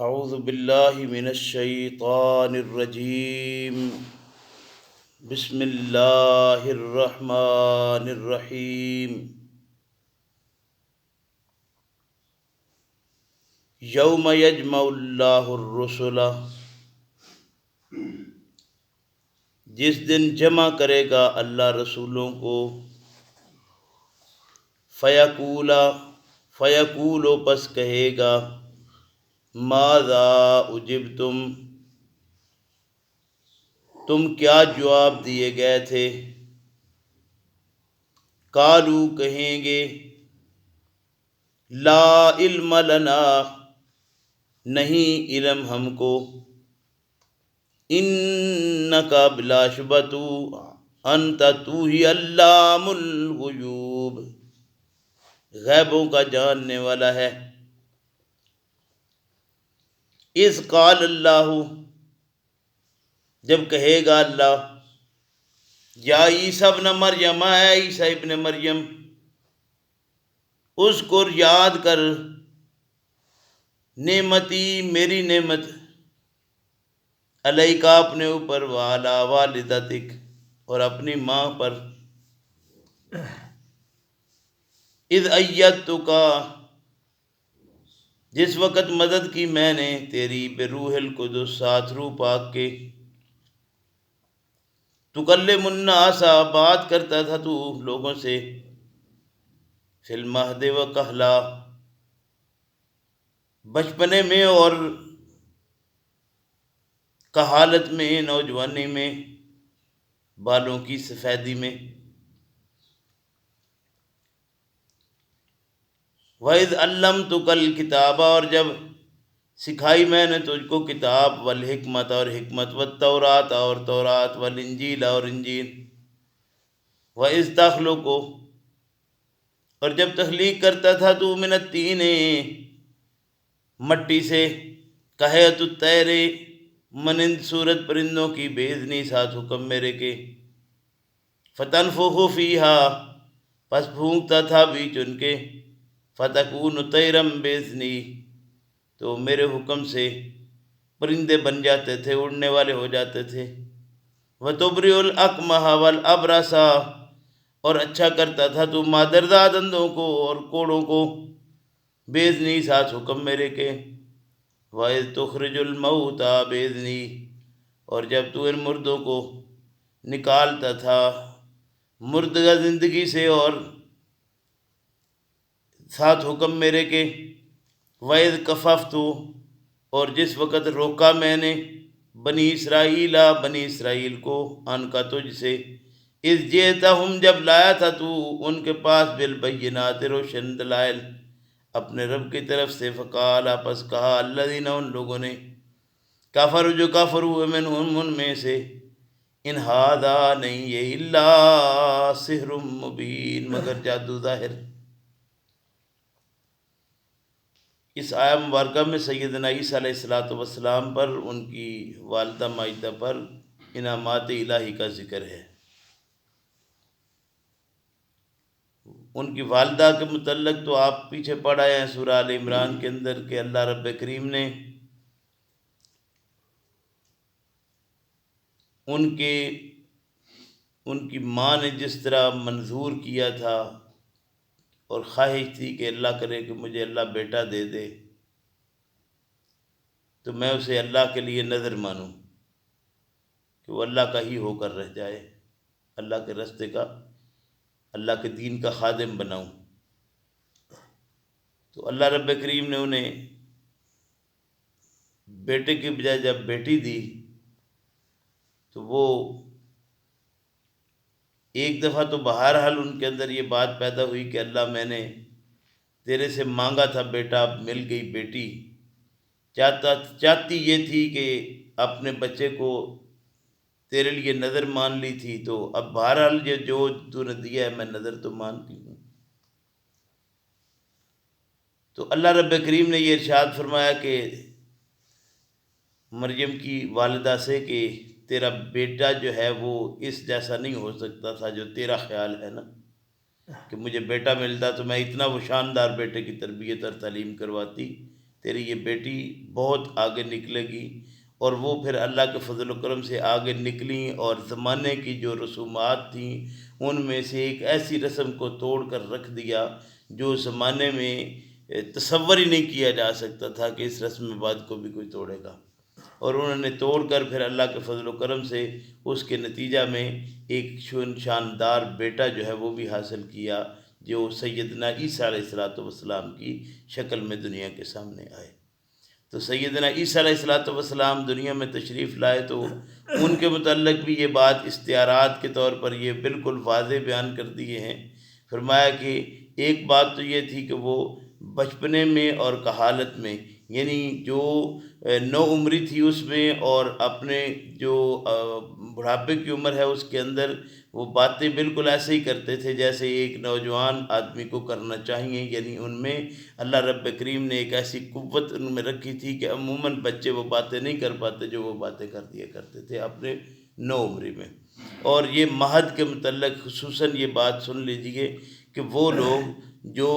اعوذ باللہ من الشیطان الرجیم بسم اللہ الرحمن الرحیم یوم یجمع اللہ الرسل، جس دن جمع کرے گا اللہ رسولوں کو، فیقولو پس کہے گا، ماذا اجبتم، تم کیا جواب دیے گئے تھے؟ قالو کہیں گے، لا علم لنا، نہیں علم ہم کو، انکا بلا شبہ تو، انت تو ہی علام الغیوب، غیبوں کا جاننے والا ہے۔ اذ قال اللہ، جب کہے گا اللہ، یا عیسیٰ ابن مریم، اے عیسیٰ ابن مریم، اذکر یاد کر، نعمتی میری نعمت، علیکا اپنے اوپر، وعلی والدتک اور اپنی ماں پر، اذ ایدتک، جس وقت مدد کی میں نے تیری، بروح القدس، ساتھ روح پاک کے، تکلم الناس، بات کرتا تھا تو لوگوں سے، فی المہد و کہلا، بچپنے میں اور کہالت میں، نوجوانی میں، بالوں کی سفیدی میں، وَإِذْ عَلَّمْتُكَ الْكِتَابَ، اور جب سکھائی میں نے تجھ کو کتاب، والحکمت اور حکمت، والتورات اور تورات، والانجیل اور انجیل، وَإِذْ تَخْلُقُ، اور جب تخلیق کرتا تھا تو، من الطین، مٹی سے، کہیت الطیر، مانند صورت پرندوں کی، باذنی، ساتھ حکم میرے کے، فتنفخ فیہا، پس پھونکتا تھا بیچ ان کے، فتکون طیرا باذنی، تو میرے حکم سے پرندے بن جاتے تھے، اڑنے والے ہو جاتے تھے، وتبرئ الاکمہ والابرص، اور اچھا کرتا تھا تو مادرزاد اندھوں کو اور کوڑوں کو، باذنی، ساتھ حکم میرے کے، وَإِذْ تُخْرِجُ الْمَوْتَى بِإِذْنِی، اور جب تو ان مردوں کو نکالتا تھا، مردگہ زندگی سے اور ساتھ حکم میرے کے، وَإِذْ كَفَفْتُ، اور جس وقت روکا میں نے، بنی اسرائیل کو، ان کا تجھ سے، اذ جئتہم، جب لایا تھا تو ان کے پاس، بالبینات، روشن دلائل اپنے رب کی طرف سے، فقال، پس کہا، الذین، ان لوگوں نے، کفر، جو کافر ہوئے، منہم، ان میں سے، ان ھذا، نہیں یہ، الا سحر مبین، مگر جادو ظاہر۔ اس آیہ مبارکہ میں سیدنا عیسیٰ علیہ السلام پر، ان کی والدہ مائدہ پر انعامات الہی کا ذکر ہے۔ ان کی والدہ کے متعلق تو آپ پیچھے پڑھ آئے ہیں سورہ آل عمران کے اندر، کہ اللہ رب کریم نے ان کی ماں نے جس طرح منظور کیا تھا اور خواہش تھی کہ اللہ کرے کہ مجھے اللہ بیٹا دے دے، تو میں اسے اللہ کے لیے نذر مانوں کہ وہ اللہ کا ہی ہو کر رہ جائے، اللہ کے راستے کا، اللہ کے دین کا خادم بناؤں۔ تو اللہ رب کریم نے انہیں بیٹے کے بجائے جب بیٹی دی، تو وہ ایک دفعہ تو بہرحال ان کے اندر یہ بات پیدا ہوئی کہ اللہ، میں نے تیرے سے مانگا تھا بیٹا، اب مل گئی بیٹی، چاہتی یہ تھی کہ اپنے بچے کو تیرے لیے نظر مان لی تھی، تو اب بہرحال یہ جو تو نے دیا ہے، میں نظر تو مانتی ہوں۔ تو اللہ رب کریم نے یہ ارشاد فرمایا کہ مریم کی والدہ سے، کہ تیرا بیٹا جو ہے وہ اس جیسا نہیں ہو سکتا تھا جو تیرا خیال ہے نا، کہ مجھے بیٹا ملتا تو میں اتنا وہ شاندار بیٹے کی تربیت اور تعلیم کرواتی، تیری یہ بیٹی بہت آگے نکلے گی۔ اور وہ پھر اللہ کے فضل و کرم سے آگے نکلیں، اور زمانے کی جو رسومات تھیں ان میں سے ایک ایسی رسم کو توڑ کر رکھ دیا جو زمانے میں تصور ہی نہیں کیا جا سکتا تھا کہ اس رسم بعد کو بھی کوئی توڑے گا۔ اور انہوں نے توڑ کر پھر اللہ کے فضل و کرم سے اس کے نتیجہ میں ایک شاندار بیٹا جو ہے وہ بھی حاصل کیا، جو سیدنا عیسیٰ علیہ السلام کی شکل میں دنیا کے سامنے آئے۔ تو سیدنا عیسیٰ علیہ السلام دنیا میں تشریف لائے تو ان کے متعلق بھی یہ بات استعارات کے طور پر یہ بالکل واضح بیان کر دیے ہیں۔ فرمایا کہ ایک بات تو یہ تھی کہ وہ بچپنے میں اور کہالت میں، یعنی جو نو عمری تھی اس میں اور اپنے جو بڑھاپے کی عمر ہے اس کے اندر، وہ باتیں بالکل ایسے ہی کرتے تھے جیسے ایک نوجوان آدمی کو کرنا چاہیے۔ یعنی ان میں اللہ رب کریم نے ایک ایسی قوت ان میں رکھی تھی کہ عموماً بچے وہ باتیں نہیں کر پاتے جو وہ باتیں کر دیا کرتے تھے اپنے نو عمری میں۔ اور یہ مہد کے متعلق خصوصاً یہ بات سن لیجئے کہ وہ لوگ جو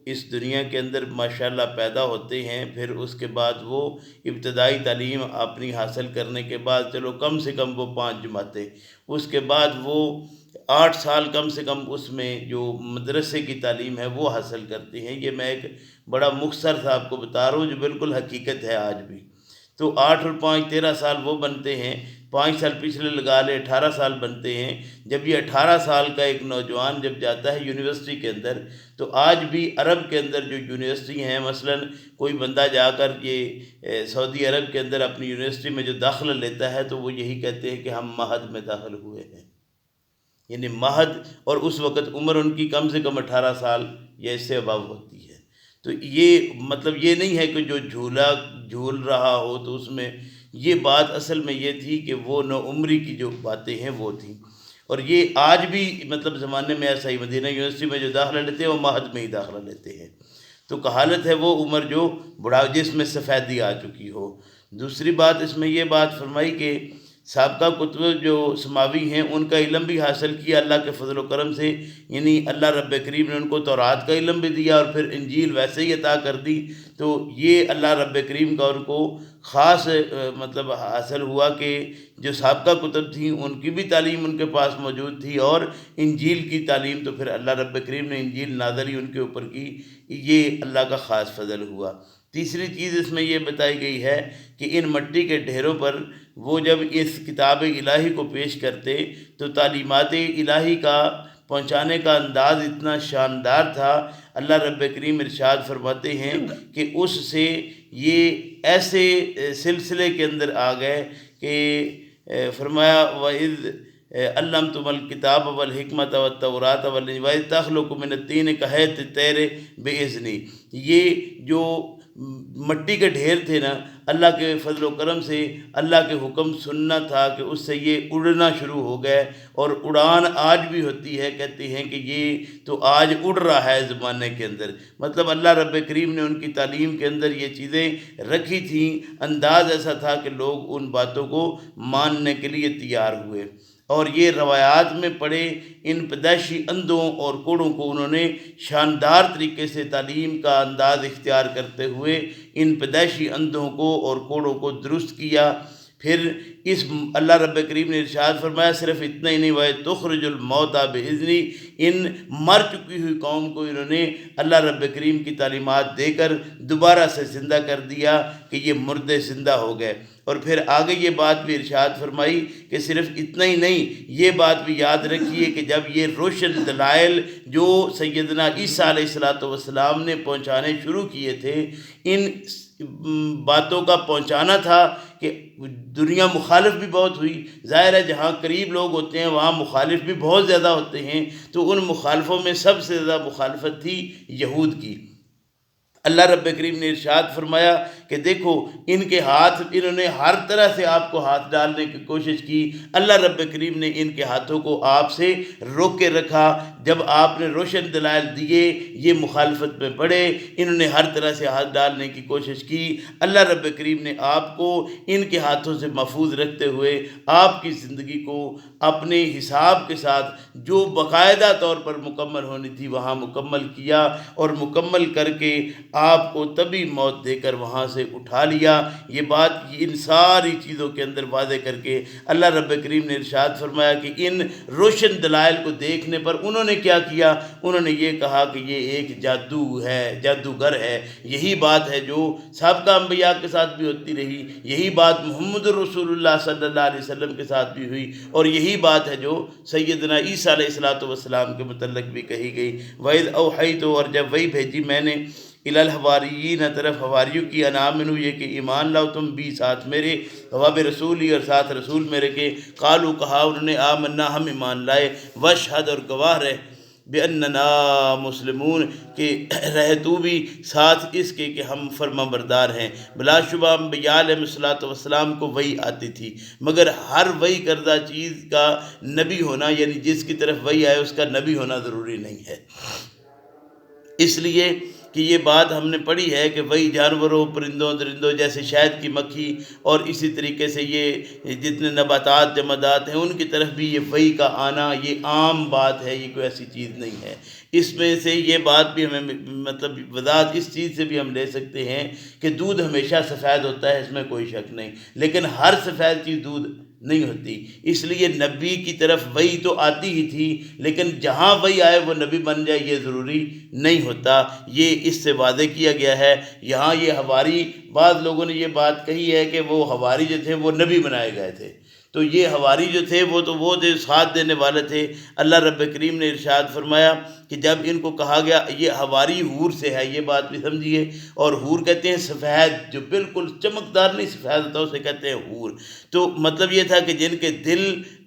اس دنیا کے اندر ماشاءاللہ پیدا ہوتے ہیں، پھر اس کے بعد وہ ابتدائی تعلیم اپنی حاصل کرنے کے بعد چلو کم سے کم وہ 5 جماعتیں، اس کے بعد وہ 8 سال کم سے کم اس میں جو مدرسے کی تعلیم ہے وہ حاصل کرتے ہیں۔ یہ میں ایک بڑا مختصر سا آپ کو بتا رہا ہوں جو بالکل حقیقت ہے آج بھی۔ تو 8 اور 5 13 سال وہ بنتے ہیں، 5 سال پچھلے لگا لے 18 سال بنتے ہیں۔ جب یہ 18 سال کا ایک نوجوان جب جاتا ہے یونیورسٹی کے اندر، تو آج بھی عرب کے اندر جو یونیورسٹی ہیں، مثلا کوئی بندہ جا کر یہ سعودی عرب کے اندر اپنی یونیورسٹی میں جو داخلہ لیتا ہے تو وہ یہی کہتے ہیں کہ ہم مہد میں داخل ہوئے ہیں، یعنی مہد، اور اس وقت عمر ان کی کم سے کم 18 سال یا اس سے ابو ہوتی ہے۔ تو یہ مطلب یہ نہیں ہے کہ جو جھول رہا ہو تو اس میں، یہ بات اصل میں یہ تھی کہ وہ نو عمری کی جو باتیں ہیں وہ تھیں۔ اور یہ آج بھی مطلب زمانے میں ایسا ہی، مدینہ یونیورسٹی میں جو داخلہ لیتے ہیں وہ مہد میں ہی داخلہ لیتے ہیں۔ تو کہالت ہے وہ عمر جو جس میں سفیدی آ چکی ہو۔ دوسری بات اس میں یہ بات فرمائی کہ سابقہ کتب جو سماوی ہیں ان کا علم بھی حاصل کیا اللہ کے فضل و کرم سے، یعنی اللہ رب کریم نے ان کو تورات کا علم بھی دیا اور پھر انجیل ویسے ہی عطا کر دی۔ تو یہ اللہ رب کریم کا ان کو خاص مطلب حاصل ہوا کہ جو سابقہ کتب تھیں ان کی بھی تعلیم ان کے پاس موجود تھی، اور انجیل کی تعلیم تو پھر اللہ رب کریم نے انجیل نازل ہی ان کے اوپر کی، یہ اللہ کا خاص فضل ہوا۔ تیسری چیز اس میں یہ بتائی گئی ہے کہ ان مٹی کے ڈھیروں پر وہ جب اس کتاب الہی کو پیش کرتے تو تعلیمات الہی کا پہنچانے کا انداز اتنا شاندار تھا۔ اللہ رب کریم ارشاد فرماتے ہیں کہ اس سے یہ ایسے سلسلے کے اندر آ گئے کہ فرمایا وَإِذْ عَلَّمْتُمُ الْكِتَابَ وَالْحِكْمَةَ وَالتَّوْرَاةَ وَالْإِنجِيلَ وَإِذْ تَخْلُقُ مِنَ الطِّينِ كَهَيْئَةِ الطَّيْرِ بِإِذْنِي، یہ جو مٹی کے ڈھیر تھے نا، اللہ کے فضل و کرم سے اللہ کے حکم سننا تھا کہ اس سے یہ اڑنا شروع ہو گئے، اور اڑان آج بھی ہوتی ہے۔ کہتے ہیں کہ یہ تو آج اڑ رہا ہے زمانے کے اندر، مطلب اللہ رب کریم نے ان کی تعلیم کے اندر یہ چیزیں رکھی تھیں، انداز ایسا تھا کہ لوگ ان باتوں کو ماننے کے لیے تیار ہوئے۔ اور یہ روایات میں پڑے ان پیدائشی اندھوں اور کوڑوں کو انہوں نے شاندار طریقے سے تعلیم کا انداز اختیار کرتے ہوئے ان پیدائشی اندھوں کو اور کوڑوں کو درست کیا۔ پھر اس اللہ رب کریم نے ارشاد فرمایا صرف اتنا ہی نہیں، وَتُخْرِجُ الْمَوْتَى بِإِذْنِي، ان مر چکی ہوئی قوم کو انہوں نے اللہ رب کریم کی تعلیمات دے کر دوبارہ سے زندہ کر دیا کہ یہ مردے زندہ ہو گئے۔ اور پھر آگے یہ بات بھی ارشاد فرمائی کہ صرف اتنا ہی نہیں، یہ بات بھی یاد رکھیے کہ جب یہ روشن دلائل جو سیدنا عیسیٰ علیہ السلام نے پہنچانے شروع کیے تھے، ان باتوں کا پہنچانا تھا کہ دنیا مخالف بھی بہت ہوئی۔ ظاہر ہے جہاں قریب لوگ ہوتے ہیں وہاں مخالف بھی بہت زیادہ ہوتے ہیں، تو ان مخالفوں میں سب سے زیادہ مخالفت تھی یہود کی۔ اللہ رب کریم نے ارشاد فرمایا کہ دیکھو ان کے ہاتھ، انہوں نے ہر طرح سے آپ کو ہاتھ ڈالنے کی کوشش کی، اللہ رب کریم نے ان کے ہاتھوں کو آپ سے روک کے رکھا۔ جب آپ نے روشن دلائل دیے یہ مخالفت میں پڑے، انہوں نے ہر طرح سے ہاتھ ڈالنے کی کوشش کی، اللہ رب کریم نے آپ کو ان کے ہاتھوں سے محفوظ رکھتے ہوئے آپ کی زندگی کو اپنے حساب کے ساتھ جو باقاعدہ طور پر مکمل ہونی تھی وہاں مکمل کیا، اور مکمل کر کے آپ کو تبھی موت دے کر وہاں سے اٹھا لیا۔ یہ بات ان ساری چیزوں کے اندر واضح کر کے اللہ رب کریم نے ارشاد فرمایا کہ ان روشن دلائل کو دیکھنے پر انہوں نے کیا کیا، انہوں نے یہ کہا کہ یہ ایک جادو ہے، جادوگر ہے۔ یہی بات ہے جو سابقہ انبیاء کے ساتھ بھی ہوتی رہی، یہی بات محمد رسول اللہ صلی اللہ علیہ وسلم کے ساتھ بھی ہوئی، اور یہی بات ہے جو سیدنا عیسیٰ علیہ السلام کے متعلق بھی کہی گئی۔ وَإِذْ أَوْحَيْتُ، اور جب وہی بھیجی میں نے، اِلَى الْحَوَارِيِّينَ، طرف حواریوں کی، أَنْ آمِنُوا، یہ کہ ایمان لاؤ تم بھی ساتھ میرے، وَبِرَسُولِي، اور ساتھ رسول میرے کے، قالوا، کہا انہوں نے، آمنا، ہم ایمان لائے، واشہد، اور گواہ رہے، بِأَنَّنَا مسلمون، کہ رہ تو بھی ساتھ اس کے کہ ہم فرما بردار ہیں۔ بلا شبہ انبیاء علیہ السلام کو وحی آتی تھی، مگر ہر وحی کردہ چیز کا نبی ہونا، یعنی جس کی طرف وحی آئے اس کا نبی ہونا ضروری نہیں ہے۔ اس لیے کہ یہ بات ہم نے پڑھی ہے کہ وہی جانوروں، پرندوں، درندوں، جیسے شہد کی مکھی اور اسی طریقے سے یہ جتنے نباتات، جمادات ہیں، ان کی طرف بھی یہ وحی کا آنا یہ عام بات ہے، یہ کوئی ایسی چیز نہیں ہے۔ اس میں سے یہ بات بھی ہمیں مطلب وضاحت اس چیز سے بھی ہم لے سکتے ہیں کہ دودھ ہمیشہ سفید ہوتا ہے، اس میں کوئی شک نہیں، لیکن ہر سفید چیز دودھ نہیں ہوتی۔ اس لیے نبی کی طرف وحی تو آتی ہی تھی، لیکن جہاں وحی آئے وہ نبی بن جائے یہ ضروری نہیں ہوتا، یہ اس سے واضح کیا گیا ہے۔ یہاں یہ حواری، بعض لوگوں نے یہ بات کہی ہے کہ وہ حواری جو تھے وہ نبی بنائے گئے تھے، تو یہ حواری جو تھے وہ تو وہ ساتھ دینے والے تھے۔ اللہ رب کریم نے ارشاد فرمایا کہ جب ان کو کہا گیا، یہ حواری حور سے ہے، یہ بات بھی سمجھیے، اور حور کہتے ہیں سفید، جو بالکل چمکدار نہیں سفید ہوتا اسے کہتے ہیں حور۔ تو مطلب یہ تھا کہ جن کے دل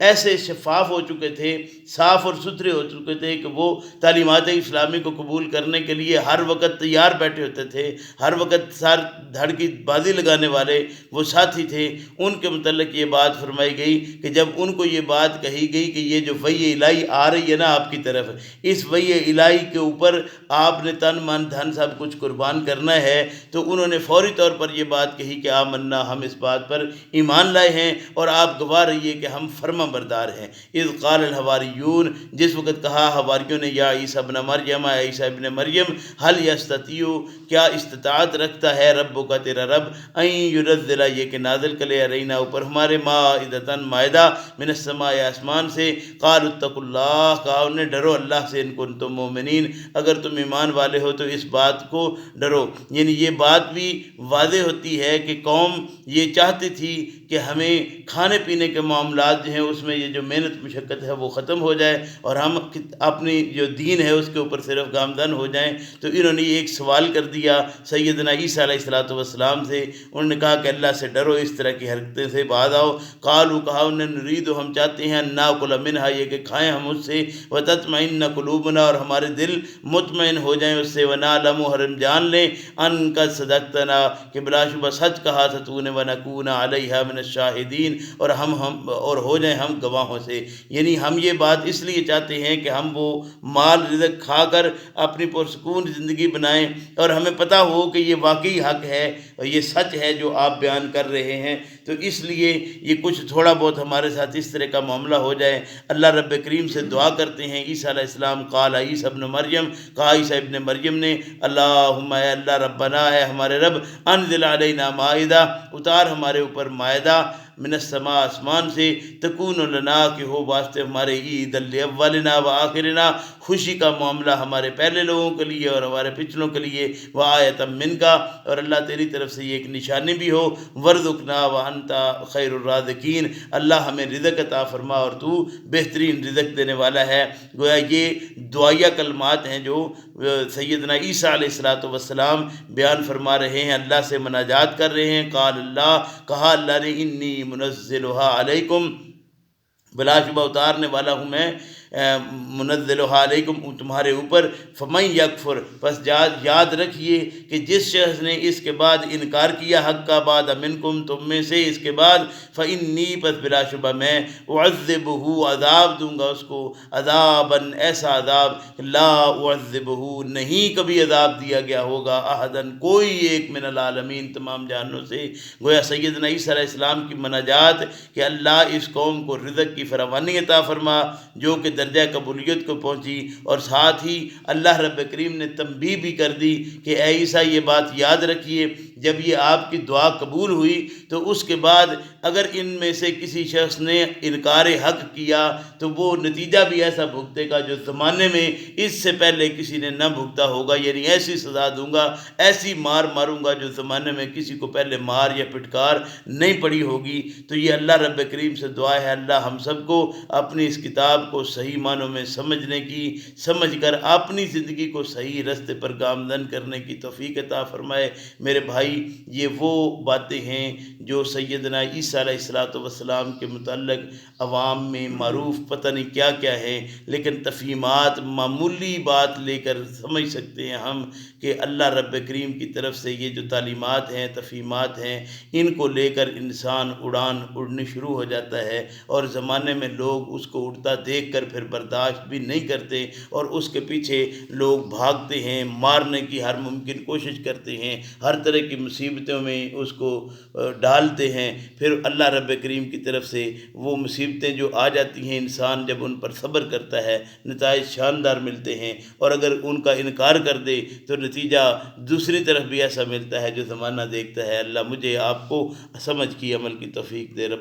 ایسے شفاف ہو چکے تھے، صاف اور ستھرے ہو چکے تھے کہ وہ تعلیمات اسلامی کو قبول کرنے کے لیے ہر وقت تیار بیٹھے ہوتے تھے، ہر وقت سر دھڑ کی بازی لگانے والے وہ ساتھی تھے، ان کے متعلق یہ بات فرمائی گئی کہ جب ان کو یہ بات کہی گئی کہ یہ جو وحی الہی آ رہی ہے نا آپ کی طرف، اس وحی الہی کے اوپر آپ نے تن من دھن سب کچھ قربان کرنا ہے، تو انہوں نے فوری طور پر یہ بات کہی کہ آمنا، ہم اس بات پر ایمان لائے ہیں اور آپ گواہ رہیے کہ ہم فرما بردار ہیں۔ اذ قال الحواریون، جس وقت کہا حواریوں نے، یا عیسیٰ ابن مریم، اے عیسیٰ ابن مریم، حل یستطیع، کیا استطاعت رکھتا ہے ربک، تیرا رب، این ینزل، یہ کہ نازل کرے، علینا، اوپر ہمارے، مائدۃ، مائدہ، من السماء، آسمان سے، قالوا اتقوا اللہ، کہا انہیں ڈرو اللہ سے، ان کنتم مومنین، اگر تم ایمان والے ہو تو اس بات کو ڈرو۔ یعنی یہ بات بھی واضح ہوتی ہے کہ قوم یہ چاہتی تھی کہ ہمیں کھانے پینے کے معاملات جو ہیں اس میں یہ جو محنت مشقت ہے وہ ختم ہو جائے اور ہم اپنی جو دین ہے اس کے اوپر صرف گامزن ہو جائیں۔ تو انہوں نے ایک سوال کر دیا سیدنا عیسیٰ علیہ السلام سے، انہوں نے کہا کہ اللہ سے ڈرو، اس طرح کی حرکتیں سے باز آؤ۔ قالوا، کہا انہوں نے، نرید، ہم چاہتے ہیں، ناکل منہا، یہ کہ کھائیں ہم اس سے، وتطمئن قلوبنا، اور ہمارے دل مطمئن ہو جائیں اس سے، ونعلم، اور ہم جان لیں، ان قد صدقتنا، کہ بلا شبہ سچ کہا تھا تو نے، ونکون علیہا من الشاہدین، اور ہم اور ہو جائیں ہم گواہوں سے۔ یعنی ہم یہ بات اس لیے چاہتے ہیں کہ ہم وہ مال رزق کھا کر اپنی پرسکون زندگی بنائیں اور ہمیں پتہ ہو کہ یہ واقعی حق ہے اور یہ سچ ہے جو آپ بیان کر رہے ہیں، تو اس لیے یہ کچھ تھوڑا بہت ہمارے ساتھ اس طرح کا معاملہ ہو جائے۔ اللہ رب کریم سے دعا کرتے ہیں۔ عیسیٰ علیہ السلام، قال عیسیٰ ابن مریم، کہا عیسیٰ ابن مریم نے، اللہم، اے اللہ، ربنا، اے ہمارے رب، انزل علینا مائدہ، اتار ہمارے اوپر مائدہ، من السماء، آسمان سے، تکون لنا، کہ ہو واسطے ہمارے، عید لاولنا و آخرنا، خوشی کا معاملہ ہمارے پہلے لوگوں کے لیے اور ہمارے پچھلوں کے لیے، وآیۃ منک، اور اللہ تیری طرف سے یہ ایک نشانی بھی ہو، وارزقنا وانت خیر الرازقین، اللہ ہمیں رزق عطا فرما اور تو بہترین رزق دینے والا ہے۔ گویا یہ دعائیہ کلمات ہیں جو سیدنا عیسیٰ علیہ السلام بیان فرما رہے ہیں، اللہ سے مناجات کر رہے ہیں۔ قال اللہ، کہا اللہ نے، انی منزلھا علیکم، بلا شبہ اتارنے والا ہوں میں، منزلھا علیکم، تمہارے اوپر، فمن یکفر، پس یاد رکھیے کہ جس شخص نے اس کے بعد انکار کیا حق کا، بعد منکم، تم میں سے اس کے بعد، فانی، پس بلا شبہ میں، اعذبہ، عذاب دوں گا اس کو، عذاباً، ایسا عذاب، لا اعذبہ، نہیں کبھی عذاب دیا گیا ہوگا، احداً، کوئی ایک، من العالمین، تمام جہانوں سے۔ گویا سیدنا عیسیٰ علیہ السلام کی مناجات کہ اللہ اس قوم کو رزق کی فراوانی عطا فرما، جو کہ درجہ قبولیت کو پہنچی، اور ساتھ ہی اللہ رب کریم نے تنبیہ بھی کر دی کہ اے عیسیٰ یہ بات یاد رکھیے، جب یہ آپ کی دعا قبول ہوئی تو اس کے بعد اگر ان میں سے کسی شخص نے انکار حق کیا تو وہ نتیجہ بھی ایسا بھگتے گا جو زمانے میں اس سے پہلے کسی نے نہ بھگتا ہوگا، یعنی ایسی سزا دوں گا، ایسی مار ماروں گا جو زمانے میں کسی کو پہلے مار یا پٹکار نہیں پڑی ہوگی۔ تو یہ اللہ رب کریم سے دعا ہے، اللہ ہم سب کو اپنی اس کتاب کو صحیح معنوں میں سمجھنے کی، سمجھ کر اپنی زندگی کو صحیح رستے پر گامزن کرنے کی توفیق عطا فرمائے۔ میرے بھائی، یہ وہ باتیں ہیں جو سیدنا عیسیٰ علیہ السلام کے متعلق عوام میں معروف پتہ نہیں کیا کیا ہے، لیکن تفہیمات معمولی بات لے کر سمجھ سکتے ہیں ہم کہ اللہ رب کریم کی طرف سے یہ جو تعلیمات ہیں، تفہیمات ہیں، ان کو لے کر انسان اڑنی شروع ہو جاتا ہے، اور زمانے میں لوگ اس کو اڑتا دیکھ کر پھر برداشت بھی نہیں کرتے، اور اس کے پیچھے لوگ بھاگتے ہیں، مارنے کی ہر ممکن کوشش کرتے ہیں، ہر طرح کی مصیبتوں میں اس کو ڈالتے ہیں۔ پھر اللہ رب کریم کی طرف سے وہ مصیبتیں جو آ جاتی ہیں، انسان جب ان پر صبر کرتا ہے نتائج شاندار ملتے ہیں، اور اگر ان کا انکار کر دے تو نتیجہ دوسری طرف بھی ایسا ملتا ہے جو زمانہ دیکھتا ہے۔ اللہ مجھے آپ کو سمجھ کی عمل کی توفیق دے۔